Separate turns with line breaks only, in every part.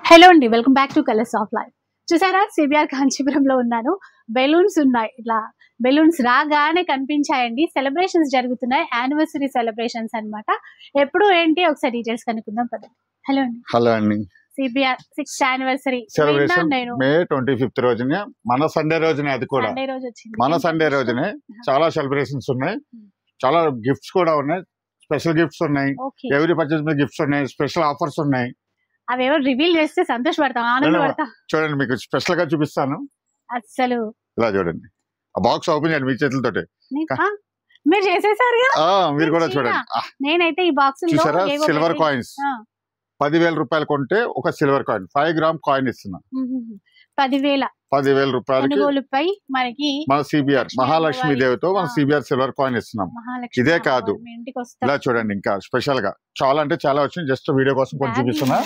Hello అండి, welcome back to colours of life. చూసారా, CBR కాంచీపురంలో ఉన్నాను. బెలూన్స్ ఉన్నాయి, ఇట్లా బెలూన్స్ రాగానే కనిపించాయండి. సెలబ్రేషన్స్ జరుగుతున్నాయి, యానివర్సరీ సెలబ్రేషన్స్ అన్నమాట. ఎప్పుడు ఏంటి ఒకసారి డీటెయిల్స్ కనుక్కుందాం పదండి. హలో అండి.
హలో అండి.
సిబిఆర్ 6th యానివర్సరీ
సెలబ్రేషన్
నేను
మే 25th రోజునే, మన సండే రోజునే, అది కూడా
సండే రోజు వచ్చింది.
మన సండే రోజునే చాలా సెలబ్రేషన్స్ ఉన్నాయి, చాలా గిఫ్ట్స్ కూడా ఉన్నాయి, స్పెషల్ గిఫ్ట్స్ ఉన్నాయి, ఎవరి పర్చేస్ మీద గిఫ్ట్స్ ఉన్నాయి, స్పెషల్ ఆఫర్స్ ఉన్నాయి.
అవేవో రివీల్ చేస్తే సంతోషపడతాం, ఆనందపడతాం.
చూడండి, మీకు స్పెషల్ గా చూపిస్తాను.
అసలు
ఇలా చూడండి, ఆ బాక్స్ ఓపెన్ చేయండి మీ చేతులతోటి.
మీరు చేసేసారుగా,
మీరు కూడా చూడండి.
నేనైతే ఈ బాక్స్
చూసారా, సిల్వర్ కాయిన్స్ 10,000 రూపాయలు కొంటే ఒక సిల్వర్ కాయిన్ 5 గ్రామ్ కాయిన్ ఇస్తున్నా. 10,000 రూపాయలకి
మనకి
మన సిబిఆర్ మహాలక్ష్మి దేవితో మన సిబిఆర్ సిల్వర్ కాయిన్ ఇస్తున్నాం. ఇదే కాదు, ఇలా చూడండి, ఇంకా స్పెషల్ గా చాలా అంటే చాలా వచ్చింది. జస్ట్ వీడియో కోసం కొంచెం చూపిస్తున్నా.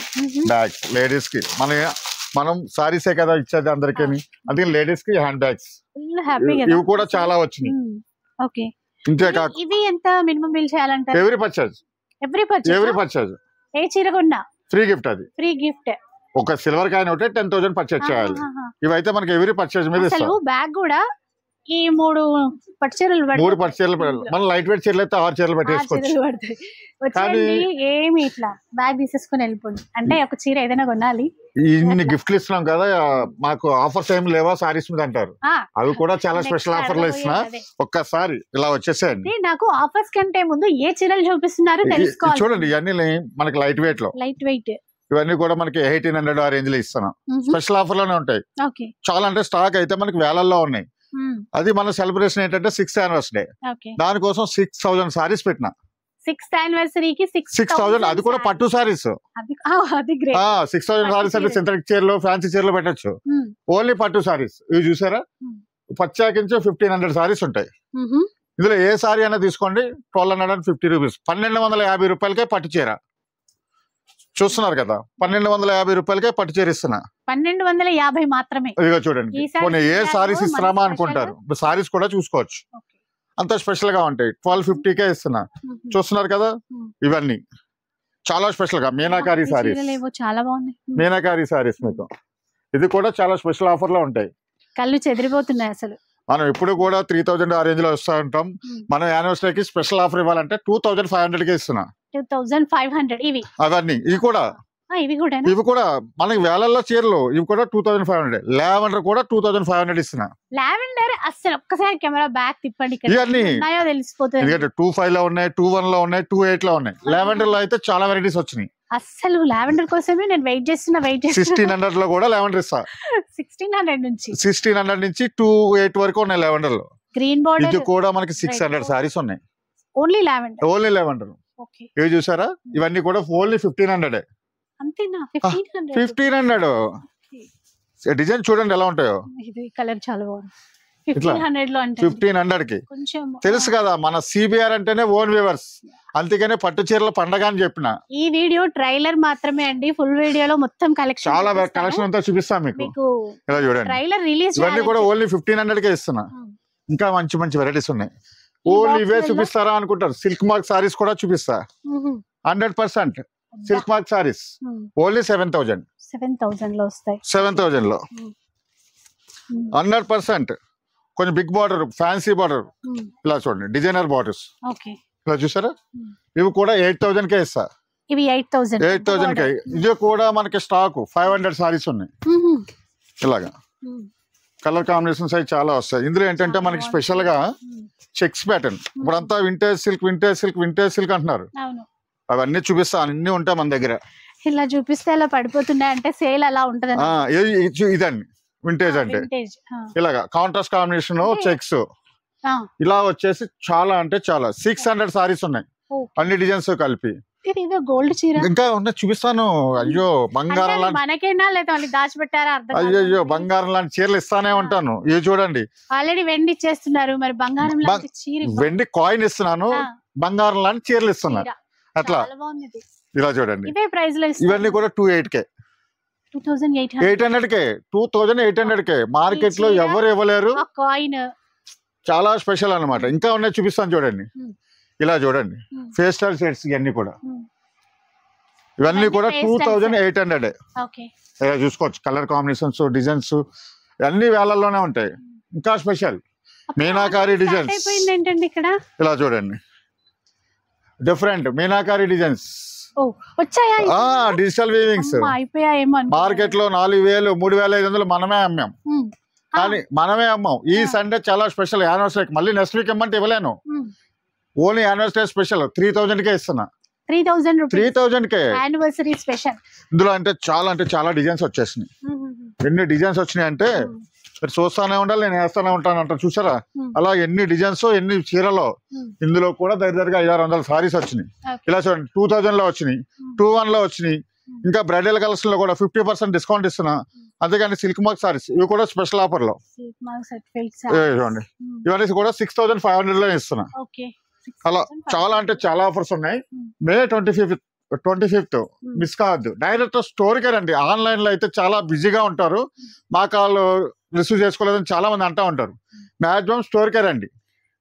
బ్యాగ్స్ లేడీస్ కి, మనం సారీసే కదా ఇచ్చేది అందరికీ, అందుకే లేడీస్ కి హ్యాండ్ బ్యాగ్స్ ఇవి కూడా చాలా వచ్చినాయి. ఇంతే కాక
ఇవి ఎంత మినిమం బిల్ చేయాలంటే
ఎవ్రీ పర్చేజ్
ఏ చీర కొన్నా
ఫ్రీ గిఫ్ట్. అది
ఫ్రీ గిఫ్ట్.
ఒక సిల్వర్ కాయిన్ ఒకటి 10,000 పర్చేజ్ చేయాలి. ఇవైతే మనకి ఎవరీ పర్చేజ్ మీద ఇస్తాం.
బ్యాగ్ కూడా ఈ 3 పట్టు చీరలు
మన లైట్ వెయిట్ చీరలు అయితే 6 చీరలు పెట్టేసుకోవచ్చు.
ఏమి ఇట్లా బ్యాగ్ తీసేసుకుని వెళ్ళిపోండి. అంటే ఒక చీర ఏదైనా కొనాలి,
ఇన్ని గిఫ్ట్లు ఇస్తున్నాం కదా, మాకు ఆఫర్స్ ఏం లేవా సారీస్ మీద అంటారు. అవి కూడా చాలా స్పెషల్ ఆఫర్లు ఇస్తున్నా. ఒక్కసారి ఇలా వచ్చేసేయండి.
నాకు ఆఫర్స్ కంటే ముందు ఏ చీరలు చూపిస్తున్నారు తెలుసుకోవాలి.
చూడండి, ఇవన్నీ మనకి లైట్ వెయిట్ ఇవన్నీ కూడా మనకి 1800 ఆ రేంజ్ లో ఇస్తున్నాం. స్పెషల్ ఆఫర్ లోనే ఉంటాయి. చాలా అంటే స్టాక్ అయితే మనకి వేలల్లో ఉన్నాయి. అది మన సెలబ్రేషన్ ఏంటంటే 6th యానివర్సరీ, దానికోసం 6,000 సారీస్ పెట్టినా.
6th యానివర్సరీకి
6,000, అది కూడా పట్టు సారీస్. 6,000 సారీస్ అంటే సింథటిక్ చీరలు, ఫ్యాన్సీ చీరలు పెట్టచ్చు. ఓన్లీ పట్టు సారీస్. ఇవి చూసారా, ప్రత్యేకించి 1,500 సారీస్ ఉంటాయి. ఇందులో ఏ సారీ అయినా తీసుకోండి, 1,250 రూపీస్. 1,250 రూపాయలకే పట్టు చీర. చూస్తున్నారు కదా, 1,250 రూపాయలకే పట్టు చీర ఇస్తున్నా.
1,250 మాత్రమే.
ఇదిగో చూడండి, కొన్ని ఏ సారీస్ ఇస్తున్నామా అనుకుంటారు, సారీస్ కూడా చూసుకోవచ్చు. అంత స్పెషల్ గా ఉంటాయి. 1250కే ఇస్తున్నా. చూస్తున్నారు కదా, ఇవన్నీ చాలా స్పెషల్ గా మీనాకారి సారీస్.
చాలా బాగున్నాయి
మీనాకారి సారీస్ మీకు. ఇది కూడా చాలా స్పెషల్ ఆఫర్ లో ఉంటాయి.
కళ్ళు చెదిరిపోతున్నాయి అసలు.
మనం ఇప్పుడు కూడా 3,000 ఆ రేంజ్ లో వస్తూ ఉంటాం. మనం యానివర్సరీకి స్పెషల్ ఆఫర్ ఇవ్వాలంటే 2,500కే ఇస్తున్నా.
2,500 ఇవి.
అవన్నీ ఇవి కూడా మనకి వేలల్లో చీరలు. ఇవి కూడా 2,500. లావెండర్ కూడా 2,500 ఇస్తున్నా.
లావెండర్ అసలు ఒక్కసారి కెమెరా బ్యాక్ తిప్పండి,
ఇవన్నీ
తెలిసిపోతుంది.
ఎందుకంటే 2.5 లో ఉన్నాయి, 2.1 లో ఉన్నాయి, 2.8 లో ఉన్నాయి. లావెండర్ లో అయితే చాలా వెరైటీస్ వచ్చినాయి.
అసలు లావెండర్ కోసమే నేను వెయిట్ చేస్తున్నా.
1,600 లో కూడా లావెండర్ ఇస్తా.
1,600
నుంచి 2.8 వరకు ఉన్నాయి లావెండర్ లో.
Green border.
ఇది కూడా మనకి 600 సారీస్ ఉన్నాయి.
Only lavender.
ఇవి చూసారా, ఇవన్నీ కూడా ఓన్లీ 1,500.
అంతేనా?
1,500. డిజైన్ చూడండి ఎలా ఉంటాయో.
ఇది కలర్ చాలా బాగుంది.
1,500 కి తెలుసు కదా, మన సిబిఆర్ అంటేనే ఓన్ వ్యూవర్స్. అందుకనే పట్టు చీరల పండగ అని చెప్పిన.
ఈ వీడియో ట్రైలర్ మాత్రమే అండి, ఫుల్ వీడియోలో మొత్తం కలెక్షన్, చాలా
కలెక్షన్ అంతా చూపిస్తాను మీకు. ఇలా చూడండి,
ట్రైలర్ రిలీజ్
ఇవన్నీ కూడా ఓన్లీ 1,500కే ఇస్తున్నా. ఇంకా మంచి మంచి వెరైటీస్ ఉన్నాయి. ఓన్లీ ఇవే చూపిస్తారా అనుకుంటారు. సిల్క్ మార్క్ సారీస్ కూడా చూపిస్తా. 100% సిల్క్ మార్క్ సారీస్ ఓన్లీ 7,000
లో వస్తాయి.
7,000 లో 100%. కొంచెం బిగ్ బార్డర్, ఫ్యాన్సీ బార్డర్. ఇలా చూడండి, డిజైనర్ బార్డర్స్. ఇలా చూసారా, ఇవి కూడా 8,000కే ఇస్తా.
ఇవి 8,000కే.
ఇది కూడా మనకి స్టాక్ 500 సారీస్ ఉన్నాయి. ఇలాగా కలర్ కాంబినేషన్స్ అవి చాలా వస్తాయి. ఇందులో ఏంటంటే మనకి స్పెషల్ గా చెక్స్ ప్యాటర్న్. ఇప్పుడంతా వింటేజ్ సిల్క్ అంటున్నారు. అవన్నీ చూపిస్తా, అన్ని ఉంటాయి మన దగ్గర.
ఇలా చూపిస్తే అలా పడిపోతున్నాయి అంటే సేల్ అలా ఉంటది.
ఇదండి వింటేజ్ అంటే ఇలాగా కాంట్రాస్ట్ కాంబినేషన్ చెక్స్. ఇలా వచ్చేసి చాలా అంటే చాలా 600 సారీస్ ఉన్నాయి, అన్ని డిజైన్స్ కలిపి.
గోల్డ్ చీర
ఇంకా ఉన్నాయి, చూపిస్తాను. అయ్యో బంగారం అయ్యో బంగారం లాంటి చీరలు ఇస్తానే ఉంటాను. ఇవి చూడండి,
ఆల్రెడీ వెండి ఇచ్చేస్తున్నారు, మరి బంగారం
వెండి కాయిన్ ఇస్తున్నాను, బంగారం లాంటి చీరలు ఇస్తున్నాను. అట్లా ఇలా చూడండి, ఇవన్నీ కూడా 2,800కే. 2,800కే మార్కెట్ లో ఎవరు ఇవ్వలేరు. చాలా స్పెషల్ అన్నమాట. ఇంకా ఉన్నాయి, చూపిస్తాను చూడండి. ఇలా చూడండి, ఫేస్టల్ షేడ్స్ ఇవన్నీ కూడా. ఇవన్నీ కూడా 2800.
ఓకే,
చూసుకోవచ్చు కలర్ కాంబినేషన్స్, డిజైన్స్ అన్ని వేలల్లోనే ఉంటాయి. ఇంకా స్పెషల్ మీనాకారి డిజైన్స్
అయిపోయింది ఇక్కడ.
ఇలా చూడండి, డిఫరెంట్ మీనాకారి డిజైన్స్
వచ్చాయా?
డిజిటల్ వీవింగ్స్ మార్కెట్ లో 4000 3500 మనమే అమ్మాం. కానీ మనమే అమ్మాం. ఈ సండే చాలా స్పెషల్ యానివర్సరీ. మళ్ళీ నెక్స్ట్ వీక్ ఇమ్మంటే ఇవ్వలేను. ఓన్లీ యానివర్సరీ స్పెషల్ 3000 కే ఇస్తున్నా. 3000 కే
యానివర్సరీ స్పెషల్.
ఇందులో అంటే చాలా డిజైన్స్ వచ్చేసినాయి. ఎన్ని డిజైన్స్ వచ్చినాయి అంటే మీరు చూస్తానే ఉండాలి, నేను వేస్తానే ఉంటాను అంటారు చూసారా. అలా ఎన్ని డిజైన్స్, ఎన్ని చీరలో. ఇందులో కూడా దగ్గరగా 500-600 సారీస్ వచ్చినాయి. ఇలా చూడండి 2000 లో వచ్చినాయి, 21 లో వచ్చినాయి. ఇంకా బ్రైడల్ కలర్స్ లో కూడా 50% డిస్కౌంట్ ఇస్తున్నా. అంతేగాని సిల్క్ మార్క్ సారీస్ ఇవి కూడా స్పెషల్ ఆఫర్ లో చూడండి. ఇవన్నీ కూడా 6500 లో ఇస్తున్నా. అలా చాలా అంటే చాలా ఆఫర్స్ ఉన్నాయి. మే 25th మిస్ కావద్దు. డైరెక్ట్ స్టోర్ కే రండి. ఆన్లైన్ లో అయితే చాలా బిజీగా ఉంటారు. మా కాల్ రిసీవ్ చేసుకోలేదని చాలా మంది అంటా ఉంటారు. మాక్సిమం స్టోర్ కే రండి.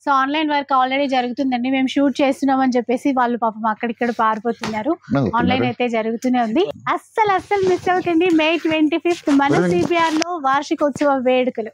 సో ఆన్లైన్ వర్క్ ఆల్రెడీ జరుగుతుందండి. మేము షూట్ చేస్తున్నాం అని చెప్పేసి వాళ్ళు పాపం అక్కడిక్కడ పారిపోతున్నారు. ఆన్లైన్ అయితే జరుగుతూనే ఉంది. అస్సలు మిస్ అవ్వకండి. మే 25th మన సిపిఆర్ లో వార్షికోత్సవ వేడుకలు.